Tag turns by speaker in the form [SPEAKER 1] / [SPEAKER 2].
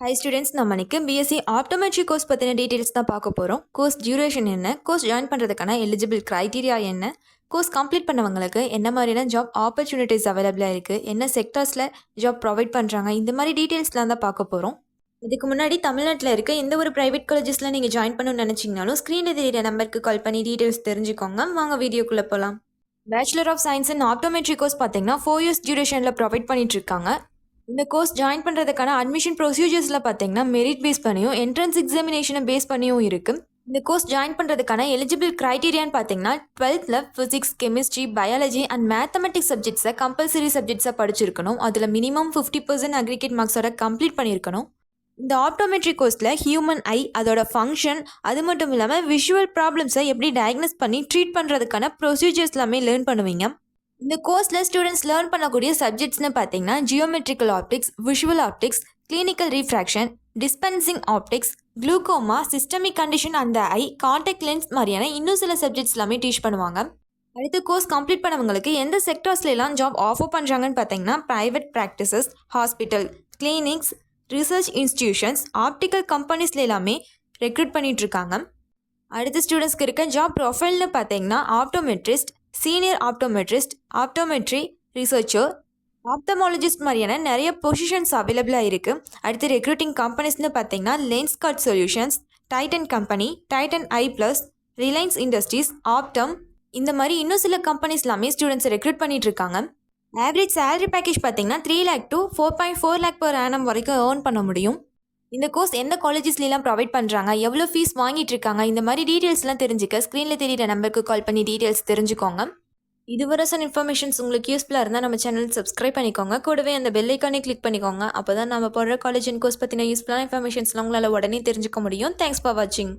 [SPEAKER 1] High students, நம்ம இன்னைக்கு BSc optometry course பற்றின டீட்டெயில்ஸ் தான் பார்க்க போகிறோம். கோர்ஸ் டியூரேஷன் என்ன, கோர்ஸ் ஜாயின் பண்ணுறதுக்கான எலிஜிபிள் க்ரைட்டீரியா என்ன, கோர்ஸ் கம்ப்ளீட் பண்ணவங்களுக்கு என்ன மாதிரியான ஜாப் ஆப்பர்ச்சுனிட்டிஸ் அவைலபிளாக இருக்குது, என்ன செக்டர்ஸில் ஜாப் ப்ரொவைட் பண்ணுறாங்க, இந்த மாதிரி டீட்டெயில்ஸ்லாம் தான் பார்க்க போகிறோம். இதுக்கு முன்னாடி தமிழ்நாட்டில் இருக்க எந்த ஒரு ப்ரைவேட் காலேஜஸில் நீங்கள் ஜாயின் பண்ணணும்னு நினச்சிங்கனாலும் ஸ்க்ரீனில் தெரியிற நம்பருக்கு கால் பண்ணி டீட்டெயில்ஸ் தெரிஞ்சுக்கோங்க. வாங்க வீடியோக்குள்ளே போகலாம். Bachelor of science in optometry course பார்த்தீங்கன்னா 4 years டியூரேஷனில் ப்ரொவைட் பண்ணிட்டு இருக்காங்க. இந்த கோர்ஸ் ஜாயின் பண்ணுறதுக்கான அட்மிஷன் ப்ரொசீஜர்ஸில் பார்த்தீங்கன்னா மெரிட் பேஸ் பண்ணியும் என்ட்ரன்ஸ் எக்ஸாமினேஷனை பேஸ் பண்ணியும் இருக்குது. இந்த கோர்ஸ் ஜாயின் பண்ணுறதுக்கான எலிஜிபிள் க்ரைட்டீரியான்னு பார்த்தீங்கன்னா 12th physics, chemistry, biology and mathematics சப்ஜெக்ட்ஸை கம்பல்சரி சப்ஜெக்ட்ஸாக படிச்சிருக்கணும். அதில் மினிமம் 50% அக்ரிகேட் மார்க்ஸோட கம்ப்ளீட் பண்ணியிருக்கணும். இந்த ஆப்டோமெட்ரி கோர்ஸில் ஹியூமன் ஐ, அதோட ஃபங்க்ஷன், அது மட்டும் இல்லாமல் விஷுவல் ப்ராப்ளம்ஸை எப்படி டயக்னோஸ் பண்ணி ட்ரீட் பண்ணுறதுக்கான ப்ரொசீஜர்ஸ் எல்லாமே லேர்ன் பண்ணுவீங்க. இந்த கோர்ஸில் ஸ்டூடெண்ட்ஸ் லேர்ன் பண்ணக்கூடிய சப்ஜெக்ட்ஸ்னு பார்த்தீங்கன்னா geometrical optics, visual optics, clinical refraction, dispensing optics, glaucoma, systemic condition அந்த ஐ, கான்டாக்ட் லென்ஸ் மாதிரியான இன்னும் சில சப்ஜெக்ட்ஸ் எல்லாமே டீச் பண்ணுவாங்க. அடுத்து கோர்ஸ் கம்ப்ளீட் பண்ணவங்களுக்கு எந்த செக்டர்ஸ்லாம் ஜாப் ஆஃபர் பண்ணுறாங்கன்னு பார்த்தீங்கன்னா private practices, hospital, clinics, research institutions, optical கம்பெனிஸ்ல எல்லாமே ரெக்ரூட் பண்ணிட்டு இருக்காங்க. அடுத்த ஸ்டூடெண்ட்ஸ்க்கு இருக்க ஜாப் ப்ரொஃபைல்னு பார்த்தீங்கன்னா optometrist, senior optometrist, optometry researcher, ophthalmologist மாதிரியான நிறைய பொசிஷன்ஸ் அவைலபிளாக இருக்குது. அடுத்து ரெக்ரூட்டிங் கம்பெனிஸ்னு பார்த்தீங்கன்னா Lenskart solutions, Titan company, Titan eye plus, Reliance industries, Optum, இந்த மாதிரி இன்னும் சில கம்பெனிஸ் எல்லாமே ஸ்டூடெண்ட்ஸை ரெக்ரூட் பண்ணிட்டு இருக்காங்க. ஆவரேஜ் சேலரி பேக்கேஜ் பார்த்தீங்கன்னா 3 lakh to 4.4 lakh per annum வரைக்கும் ஏர்ன் பண்ண முடியும். இந்த கோர்ஸ் எந்த காலேஜஸ்லாம் ப்ரொவைட் பண்ணுறாங்க, எவ்வளோ ஃபீஸ் வாங்கிட்டு இருக்காங்க, இந்த மாதிரி டீட்டெயில்ஸ்லாம் தெரிஞ்சுக்க ஸ்க்ரீனில் தெரியிற நம்பருக்கு கால் பண்ணி டீட்டெயில்ஸ் தெரிஞ்சுக்கோங்க. இதுவரை சொன்ன இன்ஃபர்மேஷன்ஸ் உங்களுக்கு யூஸ்ஃபுல்லாக இருந்தால் நம்ம சேனல் சப்ஸ்கிரைப் பண்ணிக்கோங்க. கூடவே அந்த பெல் ஐக்கானே கிளிக் பண்ணிக்கோங்க. அப்போ தான் நம்ம போடுற காலேஜ் அண்ட் கோர்ஸ் பற்றின யூஸ்ஃபுல்லான இன்ஃபர்மேஷன்ஸ்லாம் உங்களால் உடனே தெரிஞ்சுக்க முடியும். தேங்க்ஸ் ஃபார் வாட்சிங்.